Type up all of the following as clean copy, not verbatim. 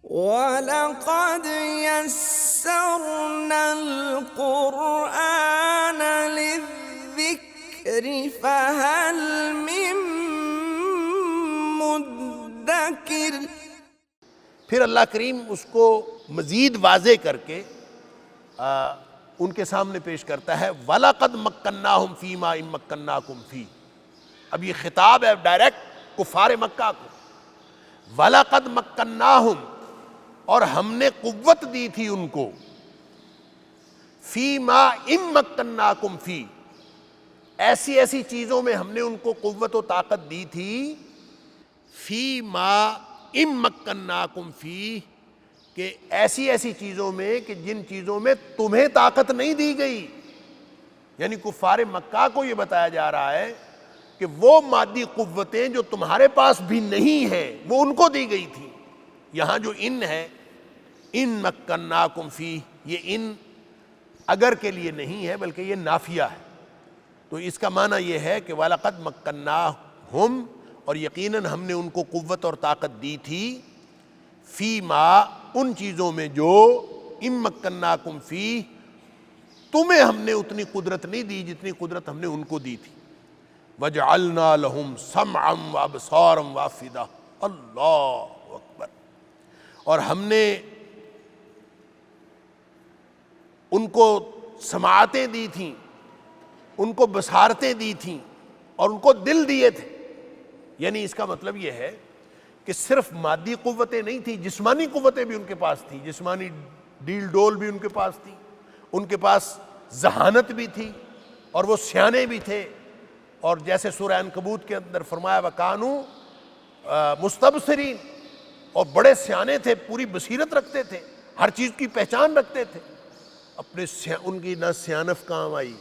وَلَقَدْ يَسَّرْنَا الْقُرْآنَ لِلذِّكْرِ فَهَلْ مِن مُّدَّكِرٍ۔ پھر اللہ کریم اس کو مزید واضح کر کے ان کے سامنے پیش کرتا ہے وَلَقَدْ مَكَّنَّاهُمْ فِي مَا إِن مَّكَّنَّاكُمْ فِيهِ۔ اب یہ خطاب ہے ڈائریکٹ کفار مکہ کو۔ وَلَقَدْ مَكَّنَّاهُمْ، اور ہم نے قوت دی تھی ان کو، فِي مَا إِن مَّكَّنَّاكُمْ فِيهِ، ایسی ایسی چیزوں میں ہم نے ان کو قوت و طاقت دی تھی، فِي مَا إِن مَّكَّنَّاكُمْ فِيهِ، کہ ایسی ایسی چیزوں میں کہ جن چیزوں میں تمہیں طاقت نہیں دی گئی۔ یعنی کفار مکہ کو یہ بتایا جا رہا ہے کہ وہ مادی قوتیں جو تمہارے پاس بھی نہیں ہیں وہ ان کو دی گئی تھی۔ یہاں جو ان ہے، ان مکناکم فی، یہ ان اگر کے لیے نہیں ہے بلکہ یہ نافیہ ہے، تو اس کا معنی یہ ہے کہ وَلَقَدْ مَكَّنَّاهُمْ، اور یقیناً ہم نے ان کو قوت اور طاقت دی تھی، فی ما، ان چیزوں میں جو ان مکناکم فی، تمہیں ہم نے اتنی قدرت نہیں دی جتنی قدرت ہم نے ان کو دی تھی۔ وَجَعَلْنَا لَهُمْ سَمْعًا وَأَبْصَارًا وَأَفْئِدَةً، اللہ اکبر، اور ہم نے ان کو سماعتیں دی تھیں، ان کو بصارتیں دی تھیں، اور ان کو دل دیے تھے۔ یعنی اس کا مطلب یہ ہے کہ صرف مادی قوتیں نہیں تھیں، جسمانی قوتیں بھی ان کے پاس تھیں، جسمانی ڈیل ڈول بھی ان کے پاس تھی، ان کے پاس ذہانت بھی تھی، اور وہ سیانے بھی تھے، اور جیسے سورہ عنکبوت کے اندر فرمایا وَكَانُوا مُسْتَبْصِرِينَ، اور بڑے سیانے تھے، پوری بصیرت رکھتے تھے، ہر چیز کی پہچان رکھتے تھے۔ ان کی نہ سیانف کام آئی،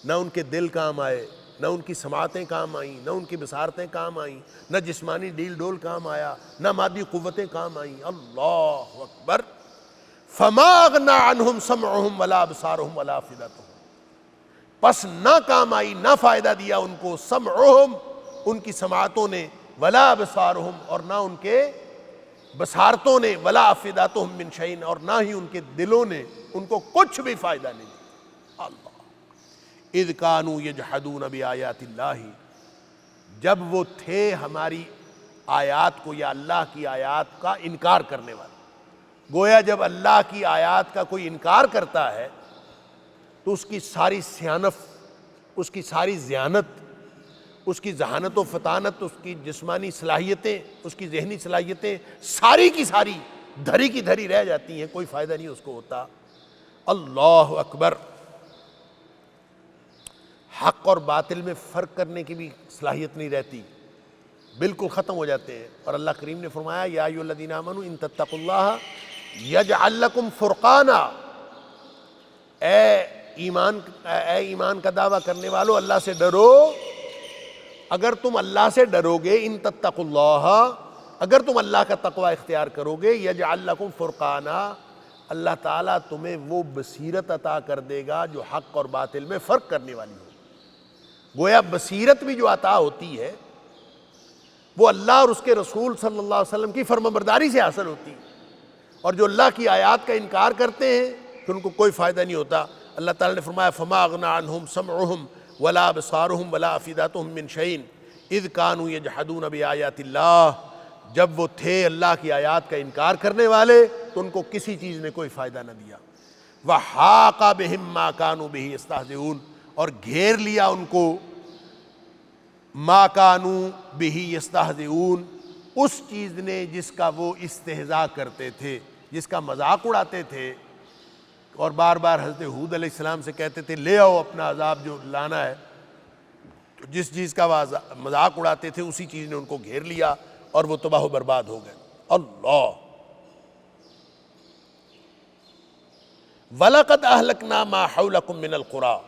نہ ان کے دل کام آئے، نہ ان کی سماعتیں کام آئیں، نہ ان کی بصارتیں کام آئیں، نہ جسمانی ڈیل ڈول کام آیا، نہ مادی قوتیں کام آئیں۔ اللہ اکبر۔ فَمَا أَغْنَىٰ عَنْهُمْ سَمْعُهُمْ وَلَا أَبْصَارُهُمْ وَلَا أَفْئِدَتُهُمْ، پس نہ کام آئی، نہ فائدہ دیا ان کو سمعہم، ان کی سماعتوں نے، ولا ابصارہم، اور نہ ان کے بصارتوں نے، ولا افئدتہم من شیء، اور نہ ہی ان کے دلوں نے ان کو کچھ بھی فائدہ نہیں دیا۔ اللہ، اذ کانوا یجحدون بآیات اللہ، جب وہ تھے ہماری آیات کو یا اللہ کی آیات کا انکار کرنے والے۔ گویا جب اللہ کی آیات کا کوئی انکار کرتا ہے تو اس کی ساری سیانف، اس کی ساری ذہانت، اس کی ذہانت و فطانت، اس کی جسمانی صلاحیتیں، اس کی ذہنی صلاحیتیں ساری کی ساری دھری کی دھری رہ جاتی ہیں، کوئی فائدہ نہیں اس کو ہوتا۔ اللہ اکبر۔ حق اور باطل میں فرق کرنے کی بھی صلاحیت نہیں رہتی، بالکل ختم ہو جاتے ہیں۔ اور اللہ کریم نے فرمایا یا ایھا الذین آمنوا ان تتقوا اللہ یجعل لکم فرقانا، اے ایمان کا دعویٰ کرنے والو، اللہ سے ڈرو۔ اگر تم اللہ سے ڈرو گے، ان تتقوا اللہ، اگر تم اللہ کا تقوی اختیار کرو گے، یجعل لکم فرقانا، اللہ تعالیٰ تمہیں وہ بصیرت عطا کر دے گا جو حق اور باطل میں فرق کرنے والی ہو۔ گویا بصیرت بھی جو عطا ہوتی ہے وہ اللہ اور اس کے رسول صلی اللہ علیہ وسلم کی فرمانبرداری سے حاصل ہوتی ہے، اور جو اللہ کی آیات کا انکار کرتے ہیں کہ ان کو کوئی فائدہ نہیں ہوتا۔ اللہ تعالیٰ نے فرمایا فما اغنى عنہم سمعہم ولا ابصارہم ولا افئدتہم من شیء اذ کانوا یجحدون بآیات اللہ، جب وہ تھے اللہ کی آیات کا انکار کرنے والے تو ان کو کسی چیز نے کوئی فائدہ نہ دیا۔ وحاق بہم ما کانوا بہ یستہزئون، اور گھیر لیا ان کو ما کانوا بہ یستہزئون، اس چیز نے جس کا وہ استہزاء کرتے تھے، جس کا مذاق اڑاتے تھے، اور بار بار حضرت ہود علیہ السلام سے کہتے تھے لے آؤ اپنا عذاب جو لانا ہے، جس چیز کا وہ مذاق اڑاتے تھے اسی چیز نے ان کو گھیر لیا اور وہ تباہ و برباد ہو گئے۔ اللہ، وَلَقَدْ أَهْلَكْنَا مَا حَوْلَكُمْ مِنَ الْقُرَىٰ،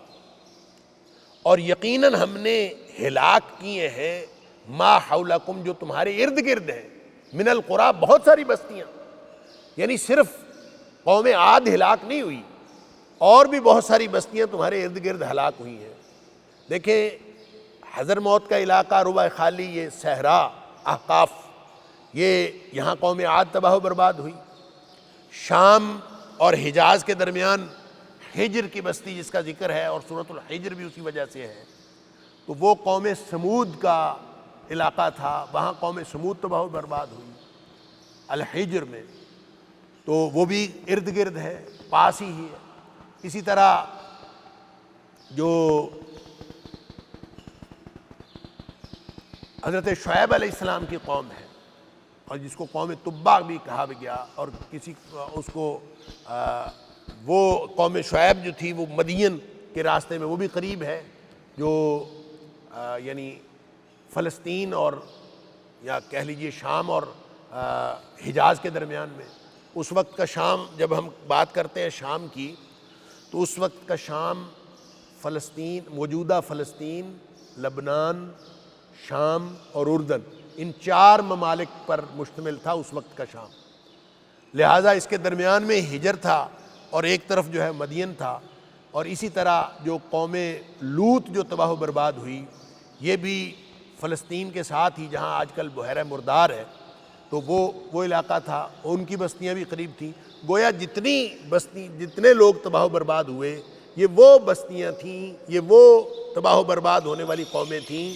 اور یقیناً ہم نے ہلاک کیے ہیں ما حولکم، جو تمہارے ارد گرد ہیں، من القریٰ، بہت ساری بستیاں، یعنی صرف قوم عاد ہلاک نہیں ہوئی، اور بھی بہت ساری بستیاں تمہارے ارد گرد ہلاک ہوئی ہیں۔ دیکھیں حضرموت کا علاقہ، ربع خالی، یہ صحرا، احقاف، یہ یہاں قوم عاد تباہ و برباد ہوئی۔ شام اور حجاز کے درمیان حجر کی بستی جس کا ذکر ہے، اور سورۃ الحجر بھی اسی وجہ سے ہے، تو وہ قوم سمود کا علاقہ تھا، وہاں قوم سمود تباہ و برباد ہوئی الحجر میں، تو وہ بھی ارد گرد ہے، پاس ہی ہے۔ اسی طرح جو حضرت شعیب علیہ السلام کی قوم ہے، اور جس کو قوم تبع بھی کہا گیا، اور کسی اس کو وہ قوم شعیب جو تھی وہ مدین کے راستے میں، وہ بھی قریب ہے، جو یعنی فلسطین اور یا کہہ لیجئے شام اور حجاز کے درمیان میں۔ اس وقت کا شام، جب ہم بات کرتے ہیں شام کی، تو اس وقت کا شام فلسطین، موجودہ فلسطین، لبنان، شام اور اردن، ان 4 ممالک پر مشتمل تھا اس وقت کا شام۔ لہٰذا اس کے درمیان میں حجر تھا، اور ایک طرف جو ہے مدین تھا۔ اور اسی طرح جو قوم لوط جو تباہ و برباد ہوئی، یہ بھی فلسطین کے ساتھ ہی، جہاں آج کل بحیرہ مردار ہے، تو وہ علاقہ تھا، ان کی بستیاں بھی قریب تھیں۔ گویا جتنے لوگ تباہ و برباد ہوئے، یہ وہ بستیاں تھیں، یہ وہ تباہ و برباد ہونے والی قومیں تھیں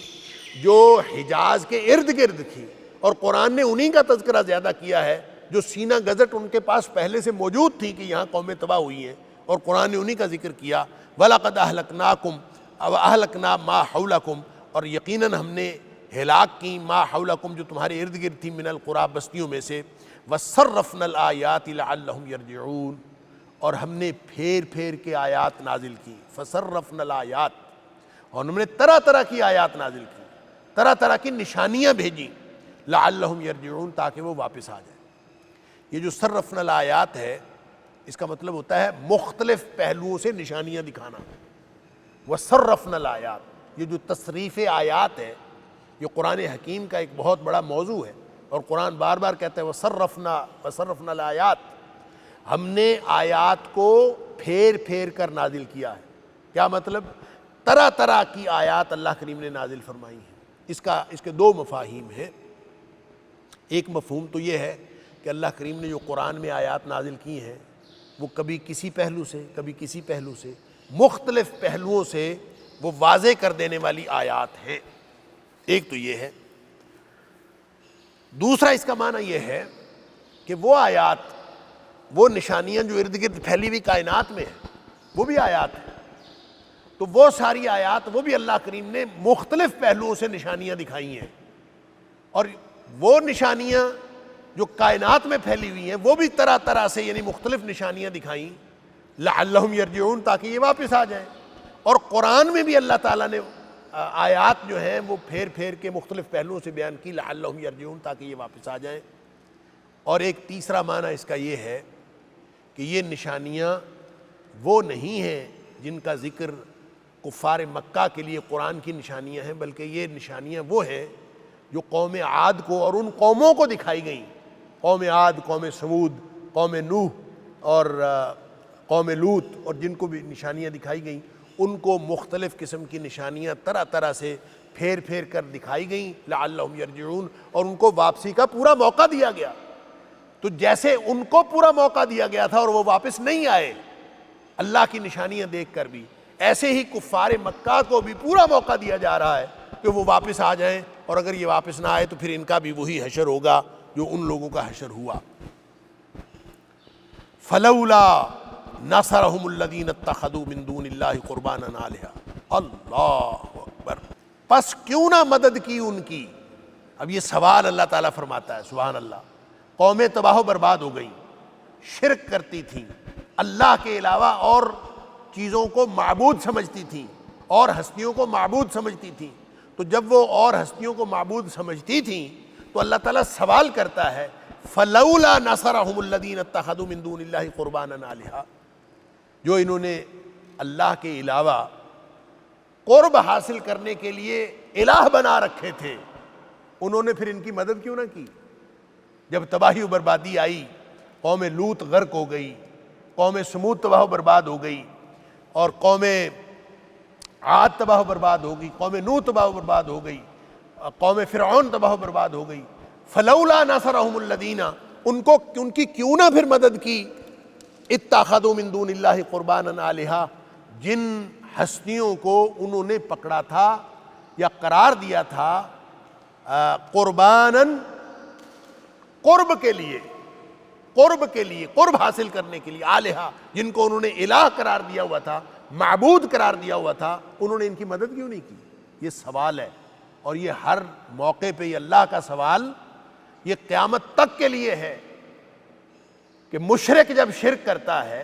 جو حجاز کے ارد گرد تھیں، اور قرآن نے انہی کا تذکرہ زیادہ کیا ہے جو سینہ گزٹ ان کے پاس پہلے سے موجود تھی کہ یہاں قومیں تباہ ہوئی ہیں، اور قرآن نے انہی کا ذکر کیا۔ وَلَقَدْ أَهْلَكْنَاكُمْ وَأَهْلَكْنَا مَا حَوْلَكُمْ، اور یقیناً ہم نے ہلاک کی ما حولکم، جو تمہارے ارد گرد تھی، من القریٰ، بستیوں میں سے، وَصَرَّفْنَا الْآيَاتِ لَعَلَّهُمْ يَرْجِعُونَ، اور ہم نے پھیر پھیر کے آیات نازل کی، فَصَرَّفْنَا الْآيَاتِ، اور ہم نے طرح طرح کی آیات نازل کی، طرح طرح کی نشانیاں بھیجیں، لَعَلَّهُمْ يَرْجِعُونَ، تاکہ وہ واپس آ جائیں۔ یہ جو صرفنا الآیات ہے، اس کا مطلب ہوتا ہے مختلف پہلوؤں سے نشانیاں دکھانا۔ وَصَرَّفْنَا الْآيَاتِ، یہ جو تصریف آیات ہے، یہ قرآن حکیم کا ایک بہت بڑا موضوع ہے، اور قرآن بار بار کہتا ہے وَصَرَّفْنَا الْآيَاتِ، ہم نے آیات کو پھیر پھیر کر نازل کیا ہے۔ کیا مطلب؟ طرح طرح کی آیات اللہ کریم نے نازل فرمائی ہیں۔ اس کے 2 مفاہیم ہیں۔ ایک مفہوم تو یہ ہے کہ اللہ کریم نے جو قرآن میں آیات نازل کی ہیں، وہ کبھی کسی پہلو سے، کبھی کسی پہلو سے، مختلف پہلوؤں سے وہ واضح کر دینے والی آیات ہیں۔ ایک تو یہ ہے۔ دوسرا اس کا معنی یہ ہے کہ وہ آیات، وہ نشانیاں جو ارد گرد پھیلی ہوئی کائنات میں ہیں، وہ بھی آیات ہیں، تو وہ ساری آیات، وہ بھی اللہ کریم نے مختلف پہلوؤں سے نشانیاں دکھائی ہیں، اور وہ نشانیاں جو کائنات میں پھیلی ہوئی ہیں، وہ بھی طرح طرح سے، یعنی مختلف نشانیاں دکھائیں، لعلہم یرجعون، تاکہ یہ واپس آ جائیں۔ اور قرآن میں بھی اللہ تعالیٰ نے آیات جو ہیں وہ پھیر پھیر کے مختلف پہلوؤں سے بیان کی، لعلہم یرجعون، تاکہ یہ واپس آ جائیں۔ اور ایک تیسرا معنی اس کا یہ ہے کہ یہ نشانیاں وہ نہیں ہیں جن کا ذکر کفار مکہ کے لیے قرآن کی نشانیاں ہیں، بلکہ یہ نشانیاں وہ ہیں جو قوم عاد کو اور ان قوموں کو دکھائی گئیں، قوم عاد، قوم سمود، قوم نوح اور قوم لوط، اور جن کو بھی نشانیاں دکھائی گئیں، ان کو مختلف قسم کی نشانیاں طرح طرح سے پھیر پھیر کر دکھائی گئیں، لعلہم یرجعون، اور ان کو واپسی کا پورا موقع دیا گیا۔ تو جیسے ان کو پورا موقع دیا گیا تھا اور وہ واپس نہیں آئے اللہ کی نشانیاں دیکھ کر بھی، ایسے ہی کفار مکہ کو بھی پورا موقع دیا جا رہا ہے کہ وہ واپس آ جائیں، اور اگر یہ واپس نہ آئے تو پھر ان کا بھی وہی حشر ہوگا جو ان لوگوں کا حشر ہوا۔ فلولا نصرهم الذین اتخذوا من دون اللہ قربانا آلہۃ، اللہ اکبر، پس کیوں نہ مدد کی ان کی۔ اب یہ سوال اللہ تعالیٰ فرماتا ہے، سبحان اللہ، قومیں تباہ و برباد ہو گئیں، شرک کرتی تھیں، اللہ کے علاوہ اور چیزوں کو معبود سمجھتی تھیں، اور ہستیوں کو معبود سمجھتی تھیں۔ تو جب وہ اور ہستیوں کو معبود سمجھتی تھیں تو اللہ تعالیٰ سوال کرتا ہے فَلَوْلَا نَصَرَهُمُ الَّذِينَ اتَّخَذُوا مِن دُونِ اللَّهِ قُرْبَانًا آلِهَةً، جو انہوں نے اللہ کے علاوہ قرب حاصل کرنے کے لیے الہ بنا رکھے تھے، انہوں نے پھر ان کی مدد کیوں نہ کی؟ جب تباہی و بربادی آئی، قوم لوط غرق ہو گئی، قوم سمود تباہ و برباد ہو گئی، اور قوم عاد تباہ و برباد ہو گئی، قوم نوح تباہ و برباد ہو گئی، قوم فرعون تباہ و برباد ہو گئی، فلولا نصرهم الذین، ان کی کیوں نہ پھر مدد کی، اتخذوا من دون اللہ قربانا آلہہ، جن ہستیوں کو انہوں نے پکڑا تھا یا قرار دیا تھا قرباناً، قرب کے لیے، قرب حاصل کرنے کے لیے، آلہہ، جن کو انہوں نے الہ قرار دیا ہوا تھا، معبود قرار دیا ہوا تھا، انہوں نے ان کی مدد کیوں نہیں کی؟ یہ سوال ہے، اور یہ ہر موقع پہ یہ اللہ کا سوال یہ قیامت تک کے لیے ہے کہ مشرک جب شرک کرتا ہے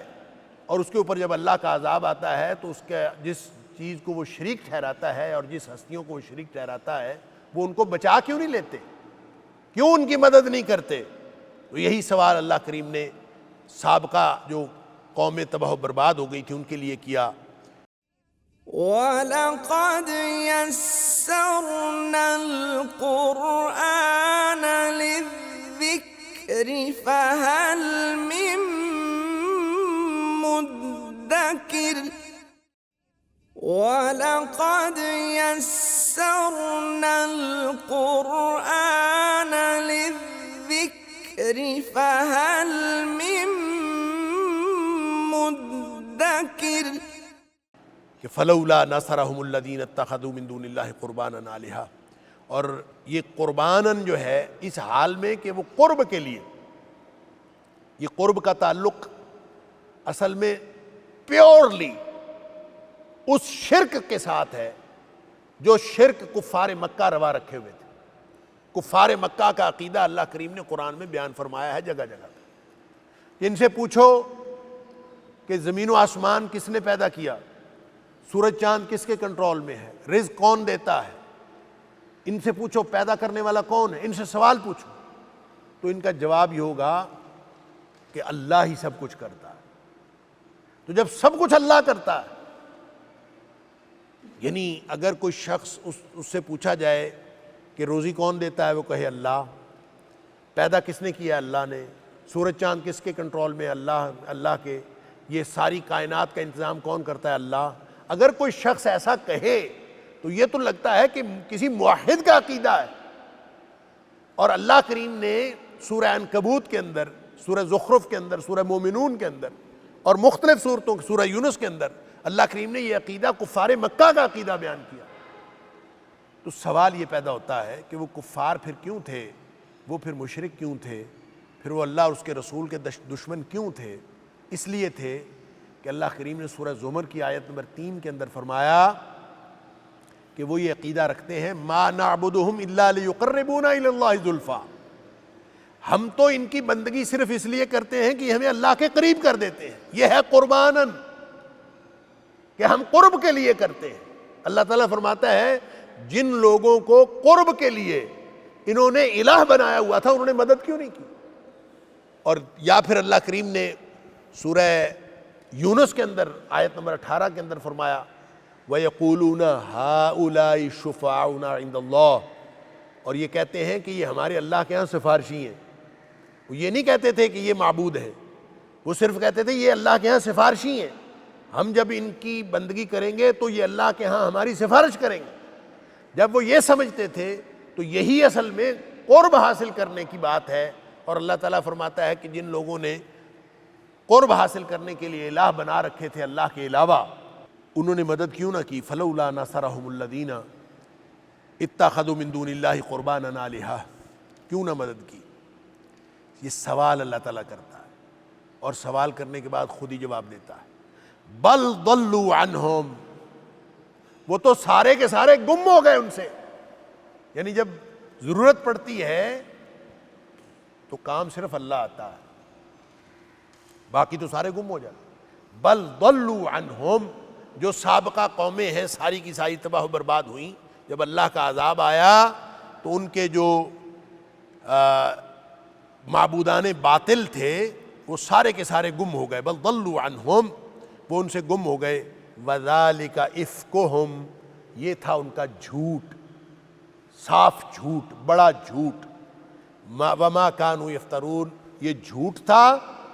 اور اس کے اوپر جب اللہ کا عذاب آتا ہے تو اس کے جس چیز کو وہ شریک ٹھہراتا ہے اور جس ہستیوں کو وہ شریک ٹھہراتا ہے وہ ان کو بچا کیوں نہیں لیتے، کیوں ان کی مدد نہیں کرتے؟ تو یہی سوال اللہ کریم نے سابقہ جو قوم تباہ و برباد ہو گئی تھی ان کے لیے کیا۔ وَلَقَدْ يَسَّرْنَا الْقُرْآنَ لِلذِّكْرِ فَهَلْ مِن مُدَّكِرٍ وَلَقَدْ يَسَّرْنَا الْقُرْآنَ لِلذِّكْرِ فَهَلْ مِن مُدَّكِرٍ کہ فلولا نصرهم الذین اتخذوا من دون اللہ قربانا آلہہ، اور یہ قرباناً جو ہے اس حال میں کہ وہ قرب کے لیے، یہ قرب کا تعلق اصل میں پیورلی اس شرک کے ساتھ ہے جو شرک کفار مکہ روا رکھے ہوئے تھے۔ کفار مکہ کا عقیدہ اللہ کریم نے قرآن میں بیان فرمایا ہے جگہ جگہ پہ۔ ان سے پوچھو کہ زمین و آسمان کس نے پیدا کیا، سورج چاند کس کے کنٹرول میں ہے، رزق کون دیتا ہے، ان سے پوچھو پیدا کرنے والا کون ہے، ان سے سوال پوچھو تو ان کا جواب یہ ہوگا کہ اللہ ہی سب کچھ کرتا ہے۔ تو جب سب کچھ اللہ کرتا ہے، یعنی اگر کوئی شخص اس سے پوچھا جائے کہ روزی کون دیتا ہے، وہ کہے اللہ، پیدا کس نے کیا، اللہ نے، سورج چاند کس کے کنٹرول میں، اللہ کے، یہ ساری کائنات کا انتظام کون کرتا ہے، اللہ۔ اگر کوئی شخص ایسا کہے تو یہ تو لگتا ہے کہ کسی موحد کا عقیدہ ہے، اور اللہ کریم نے سورہ عنکبوت کے اندر، سورہ زخرف کے اندر، سورہ مومنون کے اندر اور مختلف صورتوں سورہ یونس کے اندر اللہ کریم نے یہ عقیدہ کفار مکہ کا عقیدہ بیان کیا۔ تو سوال یہ پیدا ہوتا ہے کہ وہ کفار پھر کیوں تھے، وہ پھر مشرک کیوں تھے، پھر وہ اللہ اور اس کے رسول کے دشمن کیوں تھے؟ اس لیے تھے کہ اللہ کریم نے سورہ زمر کی آیت نمبر 3 کے اندر فرمایا کہ وہ یہ عقیدہ رکھتے ہیں ما نعبدہم الا لیقربونا الی اللہ زلفیٰ، ہم تو ان کی بندگی صرف اس لیے کرتے ہیں کہ یہ ہمیں اللہ کے قریب کر دیتے ہیں، یہ ہے قرباناً، کہ ہم قرب کے لیے کرتے ہیں۔ اللہ تعالیٰ فرماتا ہے جن لوگوں کو قرب کے لیے انہوں نے الہ بنایا ہوا تھا انہوں نے مدد کیوں نہیں کی؟ اور یا پھر اللہ کریم نے سورہ یونس کے اندر آیت نمبر 18 کے اندر فرمایا وَيَقُولُونَ هَؤُلَاءِ شُفَعَاؤُنَا عِندَ اللَّهِ، اور یہ کہتے ہیں کہ یہ ہمارے اللہ کے ہاں سفارشی ہیں۔ وہ یہ نہیں کہتے تھے کہ یہ معبود ہیں، وہ صرف کہتے تھے یہ اللہ کے ہاں سفارشی ہیں، ہم جب ان کی بندگی کریں گے تو یہ اللہ کے ہاں ہماری سفارش کریں گے۔ جب وہ یہ سمجھتے تھے تو یہی اصل میں قرب حاصل کرنے کی بات ہے، اور اللہ تعالیٰ فرماتا ہے کہ جن لوگوں نے قرب حاصل کرنے کے لیے الہ بنا رکھے تھے اللہ کے علاوہ، انہوں نے مدد کیوں نہ کی؟ فلولا نصرهم الذین اتخذوا من دون اللہ قربانا آلہہ، کیوں نہ مدد کی؟ یہ سوال اللہ تعالیٰ کرتا ہے، اور سوال کرنے کے بعد خود ہی جواب دیتا ہے بل ضلوا عنہم، وہ تو سارے کے سارے گم ہو گئے ان سے۔ یعنی جب ضرورت پڑتی ہے تو کام صرف اللہ آتا ہے، باقی تو سارے گم ہو جاتے۔ بل ضلوا عنہم، جو سابقہ قومیں ہیں ساری کی ساری تباہ و برباد ہوئیں، جب اللہ کا عذاب آیا تو ان کے جو معبودان باطل تھے وہ سارے کے سارے گم ہو گئے۔ بل ضلوا عنہم، وہ ان سے گم ہو گئے۔ وَذَلِكَ إِفْكُهُمْ، یہ تھا ان کا جھوٹ، صاف جھوٹ، بڑا جھوٹ۔ وَمَا كَانُوا يَفْتَرُونَ، یہ جھوٹ تھا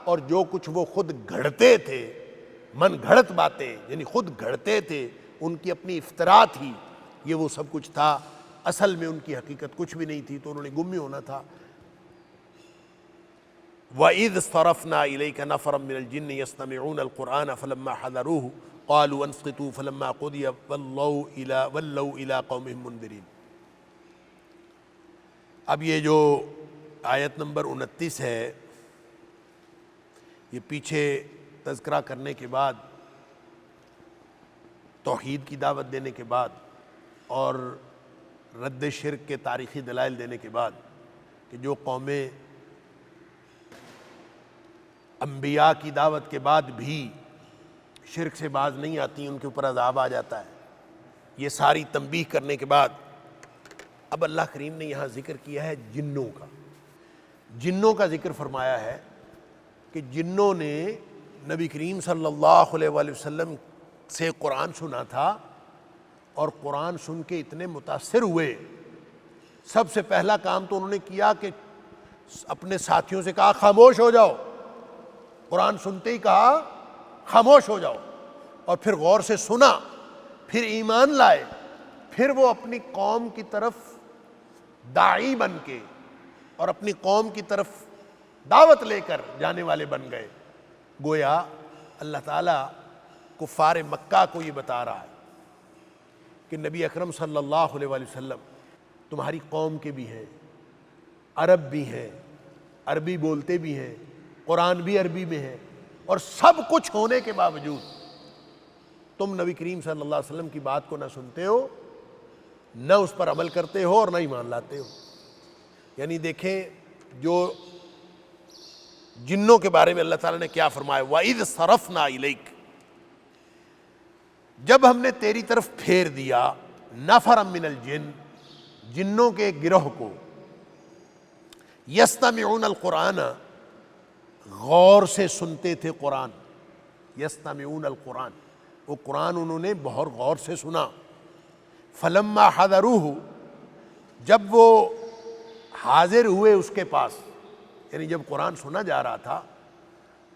اور جو کچھ وہ خود گھڑتے تھے، من گھڑت باتیں، یعنی خود گھڑتے تھے، ان کی اپنی افترا تھی، یہ وہ سب کچھ تھا۔ اصل میں ان کی حقیقت کچھ بھی نہیں تھی، تو انہوں نے گم ہی ہونا تھا۔ وَإِذْ صَرَفْنَا إِلَيْكَ نَفَرًا مِّنَ الْجِنِّ يَسْتَمِعُونَ الْقُرْآنَ فَلَمَّا حَضَرُوهُ قَالُوا أَنصِتُوا فَلَمَّا قُضِيَ وَلَّوْا إِلَىٰ قَوْمِهِمْ مُنذِرِينَ۔ اب یہ جو آیت نمبر 29 ہے، یہ پیچھے تذکرہ کرنے کے بعد، توحید کی دعوت دینے کے بعد اور رد شرک کے تاریخی دلائل دینے کے بعد کہ جو قومیں انبیاء کی دعوت کے بعد بھی شرک سے باز نہیں آتی، ان کے اوپر عذاب آ جاتا ہے، یہ ساری تنبیہ کرنے کے بعد اب اللہ کریم نے یہاں ذکر کیا ہے جنوں کا۔ جنوں کا ذکر فرمایا ہے کہ جنوں نے نبی کریم صلی اللہ علیہ وآلہ وسلم سے قرآن سنا تھا، اور قرآن سن کے اتنے متاثر ہوئے، سب سے پہلا کام تو انہوں نے کیا کہ اپنے ساتھیوں سے کہا خاموش ہو جاؤ۔ قرآن سنتے ہی کہا خاموش ہو جاؤ، اور پھر غور سے سنا، پھر ایمان لائے، پھر وہ اپنی قوم کی طرف داعی بن کے اور اپنی قوم کی طرف دعوت لے کر جانے والے بن گئے۔ گویا اللہ تعالیٰ کفار مکہ کو یہ بتا رہا ہے کہ نبی اکرم صلی اللہ علیہ وآلہ وسلم تمہاری قوم کے بھی ہیں، عرب بھی ہیں، عربی بولتے بھی ہیں، قرآن بھی عربی میں ہے، اور سب کچھ ہونے کے باوجود تم نبی کریم صلی اللہ علیہ وسلم کی بات کو نہ سنتے ہو، نہ اس پر عمل کرتے ہو، اور نہ ایمان لاتے ہو۔ یعنی دیکھیں جو جنوں کے بارے میں اللہ تعالیٰ نے کیا فرمایا، وَإِذْ صَرَفْنَا إِلَيْكَ، جب ہم نے تیری طرف پھیر دیا نَفَرًا مِّنَ الْجِنِّ، جنوں کے گروہ کو، يَسْتَمِعُونَ الْقُرْآنَ، غور سے سنتے تھے قرآن، یستمعون القرآن، وہ قرآن انہوں نے بہت غور سے سنا۔ فلما حضروہ، جب وہ حاضر ہوئے اس کے پاس، یعنی جب قرآن سنا جا رہا تھا،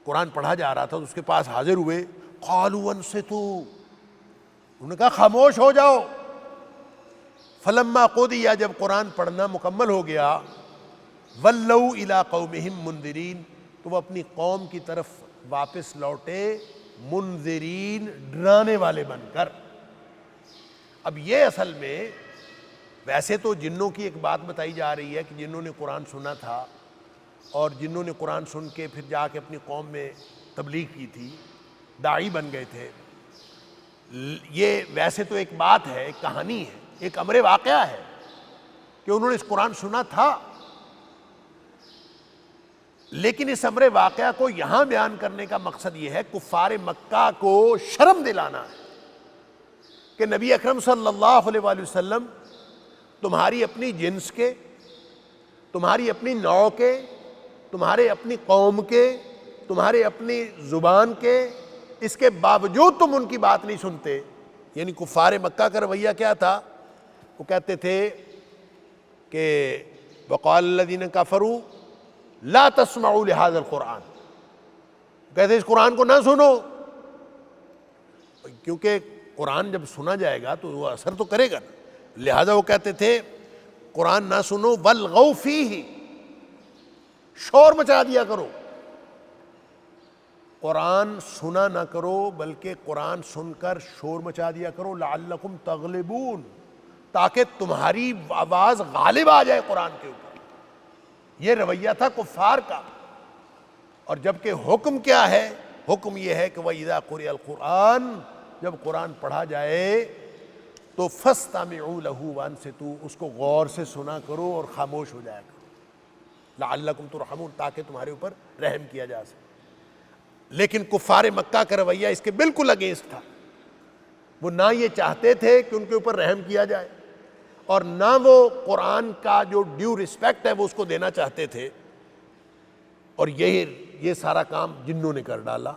قرآن پڑھا جا رہا تھا تو اس کے پاس حاضر ہوئے، قالوا انصتوا، انہوں نے کہا خاموش ہو جاؤ۔ فلما قضی، جب قرآن پڑھنا مکمل ہو گیا، ولوا الی قومہم منذرین، تو وہ اپنی قوم کی طرف واپس لوٹے منذرین، ڈرانے والے بن کر۔ اب یہ اصل میں ویسے تو جنوں کی ایک بات بتائی جا رہی ہے کہ جنہوں نے قرآن سنا تھا، اور جنہوں نے قرآن سن کے پھر جا کے اپنی قوم میں تبلیغ کی تھی، داعی بن گئے تھے۔ یہ ویسے تو ایک بات ہے، ایک کہانی ہے، ایک امر واقعہ ہے کہ انہوں نے اس قرآن سنا تھا، لیکن اس امر واقعہ کو یہاں بیان کرنے کا مقصد یہ ہے کفار مکہ کو شرم دلانا ہے کہ نبی اکرم صلی اللہ علیہ وآلہ وسلم تمہاری اپنی جنس کے، تمہاری اپنی نوع کے، تمہارے اپنی قوم کے، تمہارے اپنی زبان کے، اس کے باوجود تم ان کی بات نہیں سنتے۔ یعنی کفار مکہ کا رویہ کیا تھا؟ وہ کہتے تھے کہ وقال الذین کفروا لا تسمعوا لهذا القرآن، کہتے اس قرآن کو نہ سنو، کیونکہ قرآن جب سنا جائے گا تو وہ اثر تو کرے گا نا، لہذا وہ کہتے تھے قرآن نہ سنو، والغوا فیہ، شور مچا دیا کرو، قرآن سنا نہ کرو بلکہ قرآن سن کر شور مچا دیا کرو، لعلکم تغلبون، تاکہ تمہاری آواز غالب آ جائے قرآن کے اوپر۔ یہ رویہ تھا کفار کا۔ اور جبکہ حکم کیا ہے؟ حکم یہ ہے کہ وَإِذَا قُرِئَ الْقُرْآنُ، جب قرآن پڑھا جائے تو فَاسْتَمِعُوا لَهُ وَأَنصِتُوا، اس کو غور سے سنا کرو اور خاموش ہو جایا کرو، لَعَلَّكُمْ تُرْحَمُونَ، تاکہ تمہارے اوپر رحم کیا جا سکے۔ لیکن کفار مکہ کا رویہ اس کے بالکل اگینسٹ تھا، وہ نہ یہ چاہتے تھے کہ ان کے اوپر رحم کیا جائے، اور نہ وہ قرآن کا جو ڈیو رسپیکٹ ہے وہ اس کو دینا چاہتے تھے، اور یہ سارا کام جنوں نے کر ڈالا۔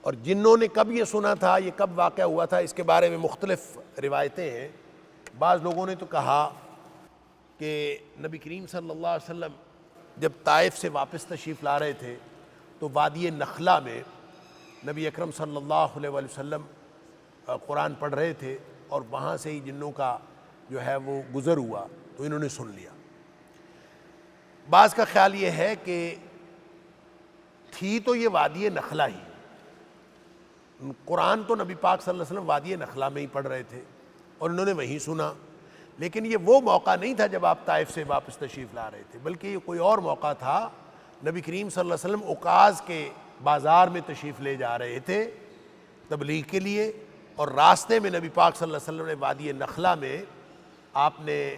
اور جنوں نے کب یہ سنا تھا، یہ کب واقعہ ہوا تھا، اس کے بارے میں مختلف روایتیں ہیں۔ بعض لوگوں نے تو کہا کہ نبی کریم صلی اللہ علیہ وسلم جب طائف سے واپس تشریف لا رہے تھے تو وادی نخلا میں نبی اکرم صلی اللہ علیہ وسلم قرآن پڑھ رہے تھے، اور وہاں سے ہی جنوں کا جو ہے وہ گزر ہوا تو انہوں نے سن لیا۔ بعض کا خیال یہ ہے کہ تھی تو یہ وادی نخلہ ہی، قرآن تو نبی پاک صلی اللہ علیہ وسلم وادی نخلہ میں ہی پڑھ رہے تھے اور انہوں نے وہیں سنا، لیکن یہ وہ موقع نہیں تھا جب آپ طائف سے واپس تشریف لا رہے تھے، بلکہ یہ کوئی اور موقع تھا۔ نبی کریم صلی اللہ علیہ وسلم عکاظ کے بازار میں تشریف لے جا رہے تھے تبلیغ کے لیے، اور راستے میں نبی پاک صلی اللہ علیہ وسلم نے وادی نخلہ میں آپ نے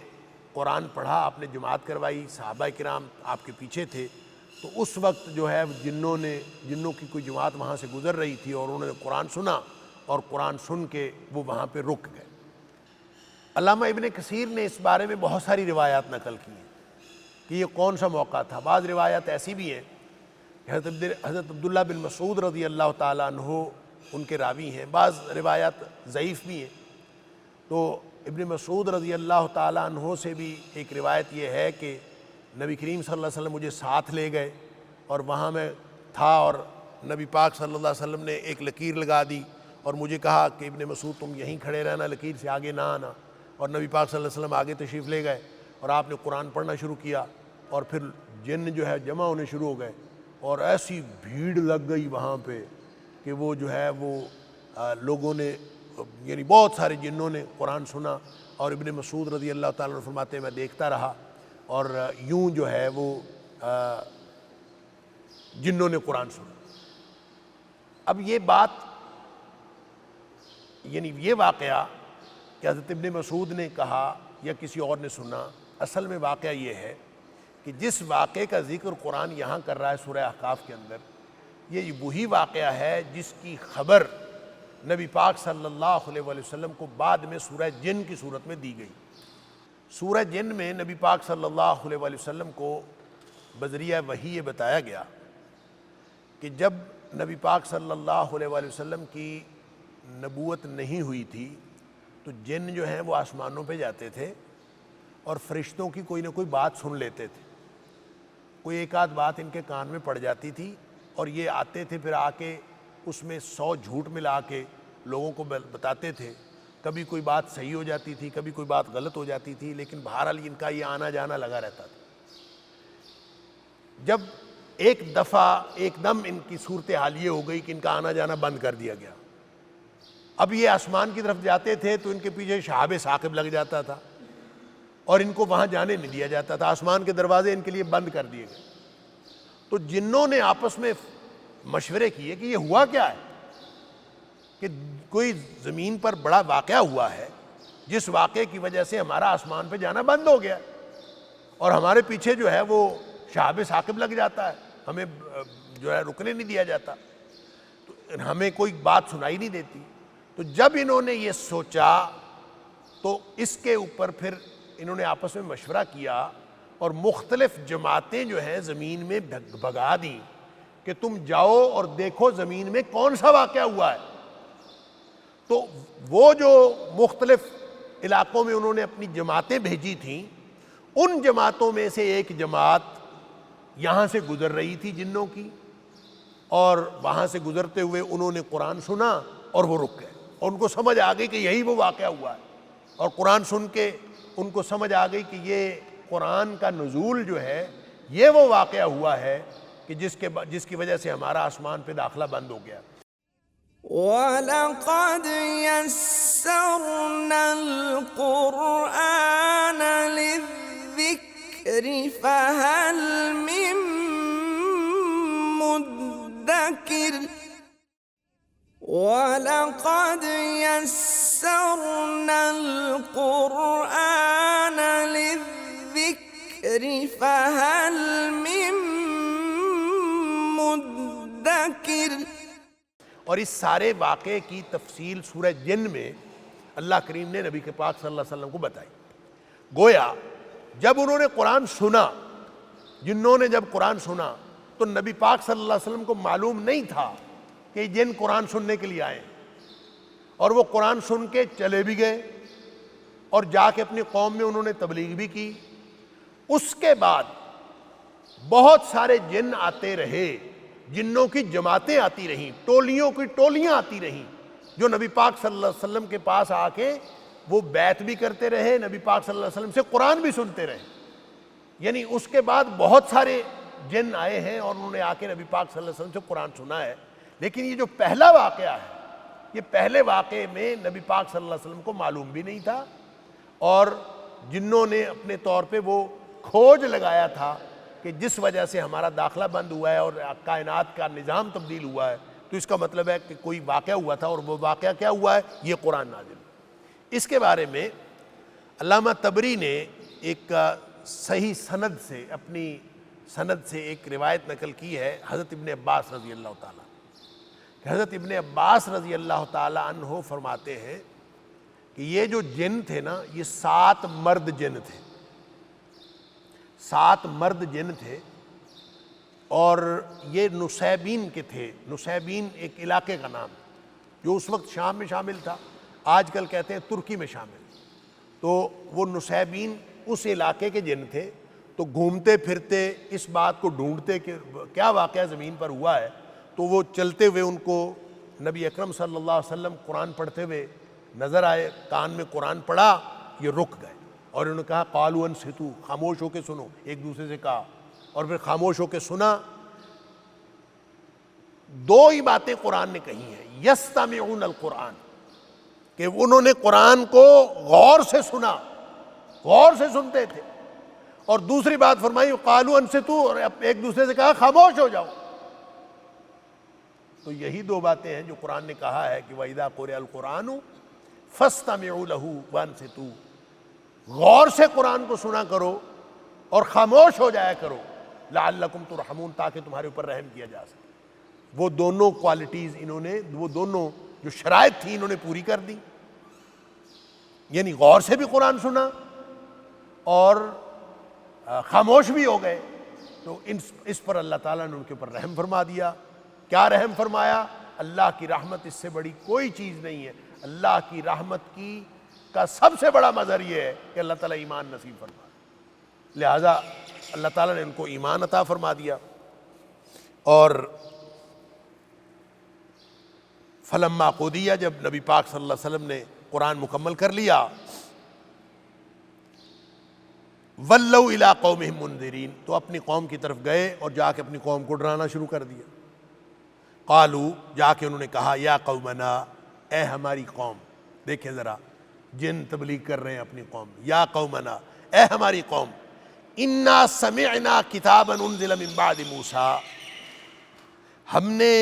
قرآن پڑھا، آپ نے جماعت کروائی، صحابہ کرام آپ کے پیچھے تھے، تو اس وقت جو ہے جنوں کی کوئی جماعت وہاں سے گزر رہی تھی اور انہوں نے قرآن سنا، اور قرآن سن کے وہ وہاں پہ رک گئے۔ علامہ ابن کثیر نے اس بارے میں بہت ساری روایات نقل کی ہیں کہ یہ کون سا موقع تھا۔ بعض روایات ایسی بھی ہیں کہ حضرت عبداللہ بن مسعود رضی اللہ تعالیٰ عنہ ان کے راوی ہیں، بعض روایات ضعیف بھی ہیں۔ تو ابن مسعود رضی اللہ تعالیٰ عنہ سے بھی ایک روایت یہ ہے کہ نبی کریم صلی اللہ علیہ وسلم مجھے ساتھ لے گئے اور وہاں میں تھا، اور نبی پاک صلی اللہ علیہ وسلم نے ایک لکیر لگا دی اور مجھے کہا کہ ابن مسعود تم یہیں کھڑے رہنا، لکیر سے آگے نہ آنا، اور نبی پاک صلی اللہ علیہ وسلم آگے تشریف لے گئے اور آپ نے قرآن پڑھنا شروع کیا، اور پھر جن جو ہے جمع ہونے شروع ہو گئے اور ایسی بھیڑ لگ گئی وہاں پہ کہ وہ جو ہے وہ لوگوں نے، یعنی بہت سارے جنوں نے قرآن سنا، اور ابن مسعود رضی اللہ تعالیٰ عنہ فرماتے ہیں میں دیکھتا رہا اور یوں جو ہے وہ جنوں نے قرآن سنا۔ اب یہ بات، یعنی یہ واقعہ کہ حضرت ابن مسعود نے کہا یا کسی اور نے سنا، اصل میں واقعہ یہ ہے کہ جس واقعے کا ذکر قرآن یہاں کر رہا ہے سورہ احقاف کے اندر، یہ وہی واقعہ ہے جس کی خبر نبی پاک صلی اللہ علیہ وسلم کو بعد میں سورہ جن کی صورت میں دی گئی۔ سورہ جن میں نبی پاک صلی اللہ علیہ وسلم کو بذریعہ وحی یہ بتایا گیا کہ جب نبی پاک صلی اللہ علیہ وسلم کی نبوت نہیں ہوئی تھی تو جن جو ہیں وہ آسمانوں پہ جاتے تھے اور فرشتوں کی کوئی نہ کوئی بات سن لیتے تھے، کوئی ایک آدھ بات ان کے کان میں پڑ جاتی تھی اور یہ آتے تھے، پھر آ کے اس میں 100 جھوٹ ملا کے لوگوں کو بتاتے تھے، کبھی کوئی بات صحیح ہو جاتی تھی، کبھی کوئی بات غلط ہو جاتی تھی، لیکن بہرحال ان کا یہ آنا جانا لگا رہتا تھا۔ جب ایک دفعہ ایک دم ان کی صورتحال یہ ہو گئی کہ ان کا آنا جانا بند کر دیا گیا، اب یہ آسمان کی طرف جاتے تھے تو ان کے پیچھے شہاب ثاقب لگ جاتا تھا اور ان کو وہاں جانے نہیں دیا جاتا تھا، آسمان کے دروازے ان کے لیے بند کر دیے گئے۔ تو جنوں نے آپس میں مشورے کیے کہ یہ ہوا کیا ہے، کہ کوئی زمین پر بڑا واقعہ ہوا ہے جس واقعے کی وجہ سے ہمارا آسمان پہ جانا بند ہو گیا اور ہمارے پیچھے جو ہے وہ شہاب ثاقب لگ جاتا ہے، ہمیں جو ہے رکنے نہیں دیا جاتا، تو ہمیں کوئی بات سنائی نہیں دیتی۔ تو جب انہوں نے یہ سوچا تو اس کے اوپر پھر انہوں نے آپس میں مشورہ کیا اور مختلف جماعتیں جو ہیں زمین میں بھگا دیں کہ تم جاؤ اور دیکھو زمین میں کون سا واقعہ ہوا ہے۔ تو وہ جو مختلف علاقوں میں انہوں نے اپنی جماعتیں بھیجی تھیں، ان جماعتوں میں سے ایک جماعت یہاں سے گزر رہی تھی جنوں کی، اور وہاں سے گزرتے ہوئے انہوں نے قرآن سنا اور وہ رک گئے، اور ان کو سمجھ آ گئی کہ یہی وہ واقعہ ہوا ہے، اور قرآن سن کے ان کو سمجھ آ گئی کہ یہ قرآن کا نزول جو ہے یہ وہ واقعہ ہوا ہے کہ جس کی وجہ سے ہمارا آسمان پہ داخلہ بند ہو گیا۔ وَلَقَدْ يَسَّرْنَا الْقُرْآنَ لِلذِّكْرِ فَهَلْ مِن مُّدَّكِرٍ وَلَقَدْ يَسَّرْنَا الْقُرْآنَ لِلذِّكْرِ فَهَلْ مِن مُّدَّكِرٍ۔ اور اس سارے واقعے کی تفصیل سورہ جن میں اللہ کریم نے نبی کے پاک صلی اللہ علیہ وسلم کو بتائی۔ گویا جب انہوں نے قرآن سنا، جنوں نے جب قرآن سنا تو نبی پاک صلی اللہ علیہ وسلم کو معلوم نہیں تھا کہ جن قرآن سننے کے لیے آئے، اور وہ قرآن سن کے چلے بھی گئے اور جا کے اپنی قوم میں انہوں نے تبلیغ بھی کی۔ اس کے بعد بہت سارے جن آتے رہے، جنوں کی جماعتیں آتی رہیں، ٹولیوں کی ٹولیاں آتی رہیں، جو نبی پاک صلی اللہ علیہ وسلم کے پاس آ کے وہ بیعت بھی کرتے رہے، نبی پاک صلی اللہ علیہ وسلم سے قرآن بھی سنتے رہے. یعنی اس کے بعد بہت سارے جن آئے ہیں اور انہوں نے آ کے نبی پاک صلی اللہ علیہ وسلم سے قرآن سنا ہے. لیکن یہ جو پہلا واقعہ ہے، یہ پہلے واقعے میں نبی پاک صلی اللہ علیہ وسلم کو معلوم بھی نہیں تھا، اور جنوں نے اپنے طور پہ وہ کھوج لگایا تھا کہ جس وجہ سے ہمارا داخلہ بند ہوا ہے اور کائنات کا نظام تبدیل ہوا ہے، تو اس کا مطلب ہے کہ کوئی واقعہ ہوا تھا، اور وہ واقعہ کیا ہوا ہے؟ یہ قرآن نازل. اس کے بارے میں علامہ طبری نے ایک صحیح سند سے، اپنی سند سے ایک روایت نقل کی ہے حضرت ابن عباس رضی اللہ تعالیٰ، کہ حضرت ابن عباس رضی اللہ تعالیٰ عنہ فرماتے ہیں کہ یہ جو جن تھے نا، یہ 7 مرد جن تھے، 7 مرد جن تھے، اور یہ نسیبین کے تھے. نسیبین ایک علاقے کا نام جو اس وقت شام میں شامل تھا، آج کل کہتے ہیں ترکی میں شامل. تو وہ نسیبین اس علاقے کے جن تھے. تو گھومتے پھرتے اس بات کو ڈھونڈتے کہ کیا واقعہ زمین پر ہوا ہے. تو وہ چلتے ہوئے ان کو نبی اکرم صلی اللہ علیہ وسلم قرآن پڑھتے ہوئے نظر آئے، کان میں قرآن پڑھا، یہ رک گئے اور انہوں نے کہا قالوا انصتوا، خاموش ہو کے سنو. ایک دوسرے سے کہا اور پھر خاموش ہو کے سنا. 2 ہی باتیں قرآن نے کہی ہیں، یستمعون القرآن، کہ انہوں نے قرآن کو غور سے سنا، غور سے سنتے تھے. اور دوسری بات فرمائی قالوا انصتوا، اور ایک دوسرے سے کہا خاموش ہو جاؤ. تو یہی 2 باتیں ہیں جو قرآن نے کہا ہے کہ وَإِذَا قُرِئَ الْقُرْآنُ فَاسْتَمِعُوا لَهُ وَأَنصِتُوا، غور سے قرآن کو سنا کرو اور خاموش ہو جایا کرو، لعلکم ترحمون، تاکہ تمہارے اوپر رحم کیا جا سکے. وہ دونوں کوالٹیز انہوں نے، وہ دونوں جو شرائط تھی انہوں نے پوری کر دی. یعنی غور سے بھی قرآن سنا اور خاموش بھی ہو گئے. تو اس پر اللہ تعالیٰ نے ان کے اوپر رحم فرما دیا. کیا رحم فرمایا؟ اللہ کی رحمت اس سے بڑی کوئی چیز نہیں ہے. اللہ کی رحمت کا سب سے بڑا مظہر یہ ہے کہ اللہ تعالیٰ ایمان نصیب فرما، لہذا اللہ تعالیٰ نے ان کو ایمان عطا فرما دیا. اور فلما قضی، جب نبی پاک صلی اللہ علیہ وسلم نے قرآن مکمل کر لیا، ولوا الی قومہم منذرین، تو اپنی قوم کی طرف گئے اور جا کے اپنی قوم کو ڈرانا شروع کر دیا. قالوا، جا کے انہوں نے کہا یا قومنا، اے ہماری قوم. دیکھیں ذرا، جن تبلیغ کر رہے ہیں اپنی قوم. یا قومنا، اے ہماری قوم، انا سمعنا کتابا انزل من بعد موسیٰ، ہم نے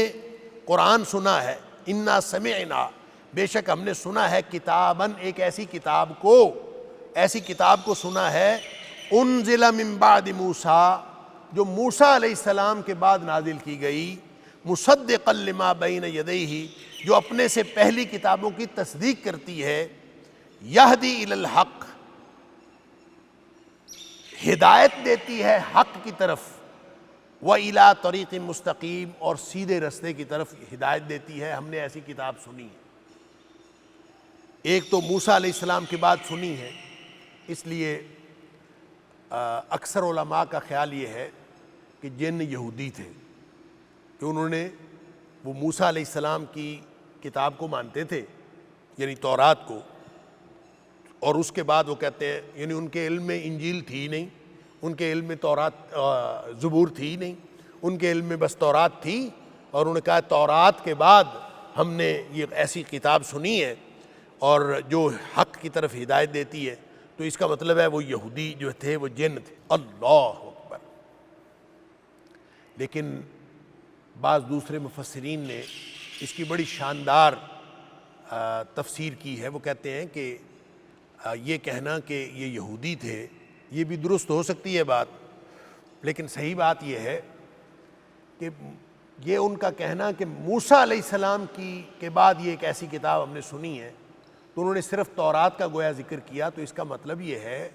قرآن سنا ہے. انا سمعنا، بے شک ہم نے سنا ہے، کتاباً، ایک ایسی کتاب کو سنا ہے، انزل من بعد موسیٰ، جو موسیٰ علیہ السلام کے بعد نازل کی گئی، مصدقا لما بین یدیہ، جو اپنے سے پہلی کتابوں کی تصدیق کرتی ہے، یہدی الی الحق، ہدایت دیتی ہے حق کی طرف، وَإِلَىٰ طَرِيقٍ مستقیم، اور سیدھے رستے کی طرف ہدایت دیتی ہے. ہم نے ایسی کتاب سنی ہے. ایک تو موسیٰ علیہ السلام کے بعد سنی ہے، اس لیے اکثر علماء کا خیال یہ ہے کہ جن یہودی تھے، کہ انہوں نے وہ موسیٰ علیہ السلام کی کتاب کو مانتے تھے، یعنی تورات کو، اور اس کے بعد وہ کہتے ہیں، یعنی ان کے علم میں انجیل تھی نہیں، ان کے علم میں تورات زبور تھی نہیں، ان کے علم میں بس تورات تھی. اور انہوں نے کہا تورات کے بعد ہم نے یہ ایسی کتاب سنی ہے اور جو حق کی طرف ہدایت دیتی ہے. تو اس کا مطلب ہے وہ یہودی جو تھے وہ جن تھے. اللہ اکبر. لیکن بعض دوسرے مفسرین نے اس کی بڑی شاندار تفسیر کی ہے. وہ کہتے ہیں کہ یہ کہنا کہ یہ یہودی تھے، یہ بھی درست ہو سکتی ہے بات، لیکن صحیح بات یہ ہے کہ یہ ان کا کہنا کہ موسیٰ علیہ السلام کے بعد یہ ایک ایسی کتاب ہم نے سنی ہے، تو انہوں نے صرف تورات کا گویا ذکر کیا. تو اس کا مطلب یہ ہے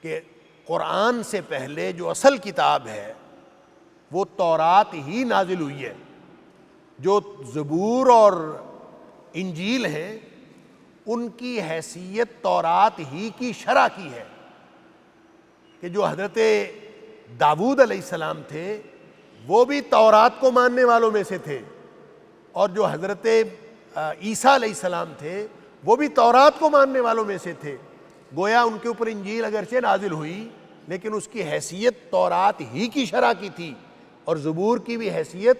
کہ قرآن سے پہلے جو اصل کتاب ہے وہ تورات ہی نازل ہوئی ہے. جو زبور اور انجیل ہیں ان کی حیثیت تورات ہی کی شرح کی ہے، کہ جو حضرت داؤد علیہ السلام تھے وہ بھی تورات کو ماننے والوں میں سے تھے، اور جو حضرت عیسیٰ علیہ السلام تھے وہ بھی تورات کو ماننے والوں میں سے تھے. گویا ان کے اوپر انجیل اگرچہ نازل ہوئی لیکن اس کی حیثیت تورات ہی کی شرح کی تھی, اور زبور کی بھی حیثیت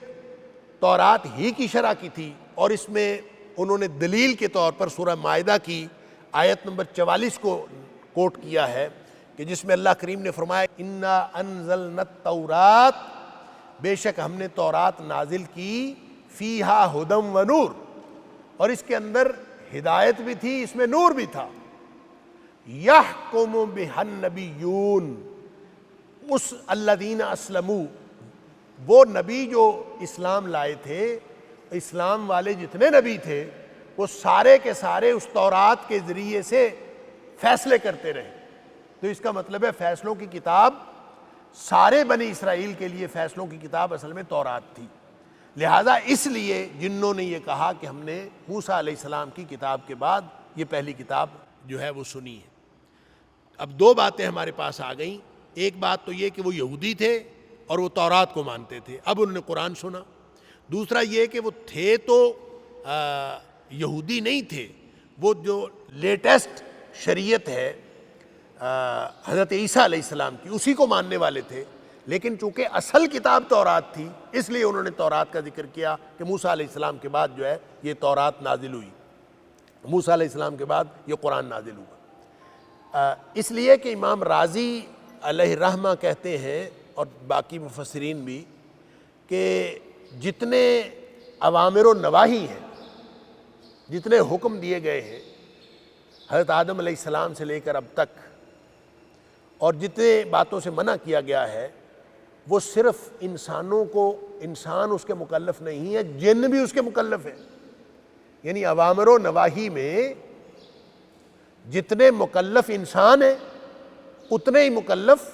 تورات ہی کی شرح کی تھی. اور اس میں انہوں نے دلیل کے طور پر سورہ مائدہ کی آیت نمبر 44 کو کوٹ کیا ہے کہ جس میں اللہ کریم نے فرمایا انا انزلنا التورات, بے شک ہم نے تورات نازل کی, فیہا ہدی و نور, اور اس کے اندر ہدایت بھی تھی, اس میں نور بھی تھا. یحکم بہا النبیون, اس الذین اسلموا, وہ نبی جو اسلام لائے تھے, اسلام والے جتنے نبی تھے وہ سارے کے سارے اس تورات کے ذریعے سے فیصلے کرتے رہے. تو اس کا مطلب ہے فیصلوں کی کتاب سارے بنی اسرائیل کے لیے فیصلوں کی کتاب اصل میں تورات تھی. لہٰذا اس لیے جنوں نے یہ کہا کہ ہم نے موسیٰ علیہ السلام کی کتاب کے بعد یہ پہلی کتاب جو ہے وہ سنی ہے. اب دو باتیں ہمارے پاس آ گئیں. ایک بات تو یہ کہ وہ یہودی تھے اور وہ تورات کو مانتے تھے, اب انہوں نے قرآن سنا. دوسرا یہ کہ وہ تھے تو یہودی نہیں تھے, وہ جو لیٹسٹ شریعت ہے حضرت عیسیٰ علیہ السلام کی اسی کو ماننے والے تھے, لیکن چونکہ اصل کتاب تورات تھی اس لیے انہوں نے تورات کا ذکر کیا کہ موسیٰ علیہ السلام کے بعد جو ہے یہ تورات نازل ہوئی, موسیٰ علیہ السلام کے بعد یہ قرآن نازل ہوا. اس لیے کہ امام رازی علیہ رحمہ کہتے ہیں اور باقی مفسرین بھی کہ جتنے اوامر و نواہی ہیں, جتنے حکم دیے گئے ہیں حضرت آدم علیہ السلام سے لے کر اب تک, اور جتنے باتوں سے منع کیا گیا ہے, وہ صرف انسانوں کو, انسان اس کے مکلف نہیں ہے, جن بھی اس کے مکلف ہیں. یعنی اوامر و نواہی میں جتنے مکلف انسان ہیں اتنے ہی مکلف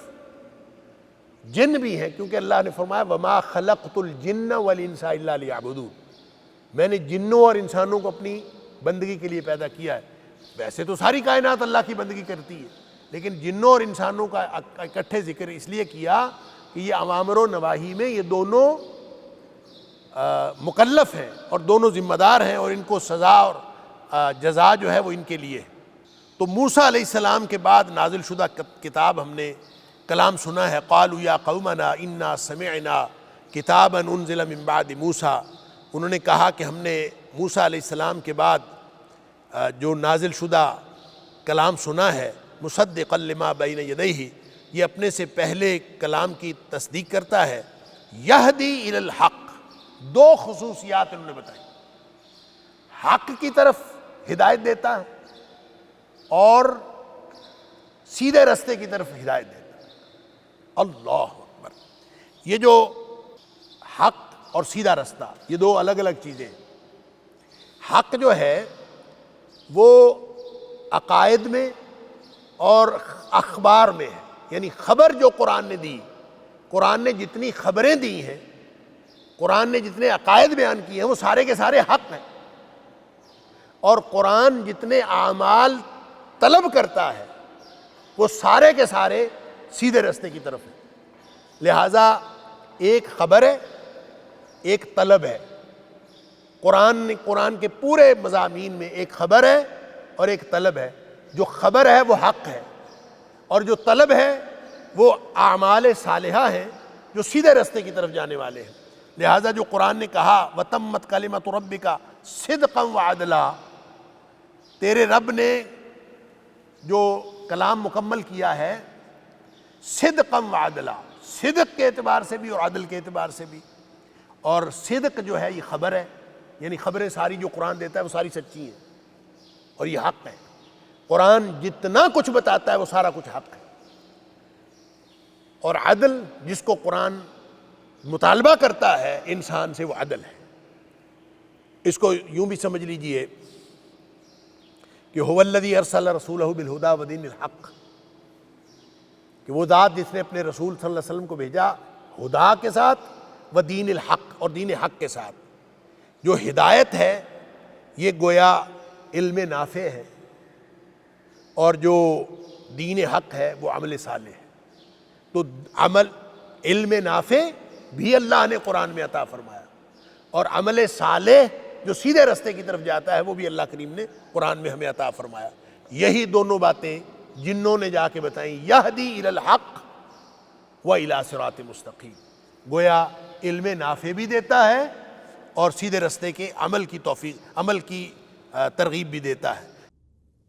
جن بھی ہیں, کیونکہ اللہ نے فرمایا وما خلقت الجن والانس الا لیعبدون, میں نے جنوں اور انسانوں کو اپنی بندگی کے لیے پیدا کیا ہے. ویسے تو ساری کائنات اللہ کی بندگی کرتی ہے, لیکن جنوں اور انسانوں کا اکٹھے ذکر اس لیے کیا کہ یہ اوامر و نواہی میں یہ دونوں مکلف ہیں اور دونوں ذمہ دار ہیں, اور ان کو سزا اور جزا جو ہے وہ ان کے لیے ہے. تو موسیٰ علیہ السلام کے بعد نازل شدہ کتاب ہم نے کلام سنا ہے. قالوا یا قومنا انا سمعنا کتابا انزل من بعد موسیٰ, انہوں نے کہا کہ ہم نے موسیٰ علیہ السلام کے بعد جو نازل شدہ کلام سنا ہے مصدقا لما بین یدیہ, یہ اپنے سے پہلے کلام کی تصدیق کرتا ہے. یہدی الی الحق, دو خصوصیات انہوں نے بتائی, حق کی طرف ہدایت دیتا ہے اور سیدھے رستے کی طرف ہدایت دیتا ہے. اللہ اکبر, یہ جو حق اور سیدھا رستہ یہ دو الگ الگ چیزیں ہیں. حق جو ہے وہ عقائد میں اور اخبار میں ہے, یعنی خبر جو قرآن نے دی, قرآن نے جتنی خبریں دی ہیں, قرآن نے جتنے عقائد بیان کیے ہیں وہ سارے کے سارے حق ہیں, اور قرآن جتنے اعمال طلب کرتا ہے وہ سارے کے سارے سیدھے رستے کی طرف ہیں. لہٰذا ایک خبر ہے, ایک طلب ہے. قرآن کے پورے مضامین میں ایک خبر ہے اور ایک طلب ہے. جو خبر ہے وہ حق ہے, اور جو طلب ہے وہ اعمال صالحہ ہیں جو سیدھے رستے کی طرف جانے والے ہیں. لہٰذا جو قرآن نے کہا وَتَمَّتْ كَلِمَةُ رَبِّكَ صِدْقًا وَعَدْلًا, تیرے رب نے جو کلام مکمل کیا ہے صدقاً وعدلا, صدق کے اعتبار سے بھی اور عدل کے اعتبار سے بھی. اور صدق جو ہے یہ خبر ہے, یعنی خبریں ساری جو قرآن دیتا ہے وہ ساری سچی ہیں اور یہ حق ہے. قرآن جتنا کچھ بتاتا ہے وہ سارا کچھ حق ہے. اور عدل جس کو قرآن مطالبہ کرتا ہے انسان سے وہ عدل ہے. اس کو یوں بھی سمجھ لیجئے کہ هو الذی ارسل رسولہ بالہدی ودین الحق, کہ وہ ذات جس نے اپنے رسول صلی اللہ علیہ وسلم کو بھیجا ہدا کے ساتھ و دین الحق, اور دین حق کے ساتھ. جو ہدایت ہے یہ گویا علم نافع ہے, اور جو دین حق ہے وہ عمل صالح ہے. تو علم نافع بھی اللہ نے قرآن میں عطا فرمایا, اور عمل صالح جو سیدھے رستے کی طرف جاتا ہے وہ بھی اللہ کریم نے قرآن میں ہمیں عطا فرمایا۔ یہی دونوں باتیں جنوں نے جا کے بتائیں، یہدی الی الحق و الی صراط مستقیم، گویا علم نافع بھی دیتا ہے اور سیدھے رستے کے عمل کی توفیق، عمل کی ترغیب بھی دیتا ہے۔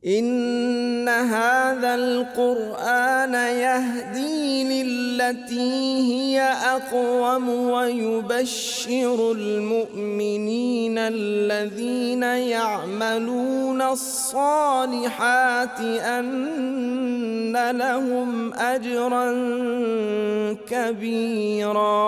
إن هذا القرآن يهدي للتي هي أقوم ويبشر المؤمنين الذين يعملون الصالحات أن لهم أجرا كبيرا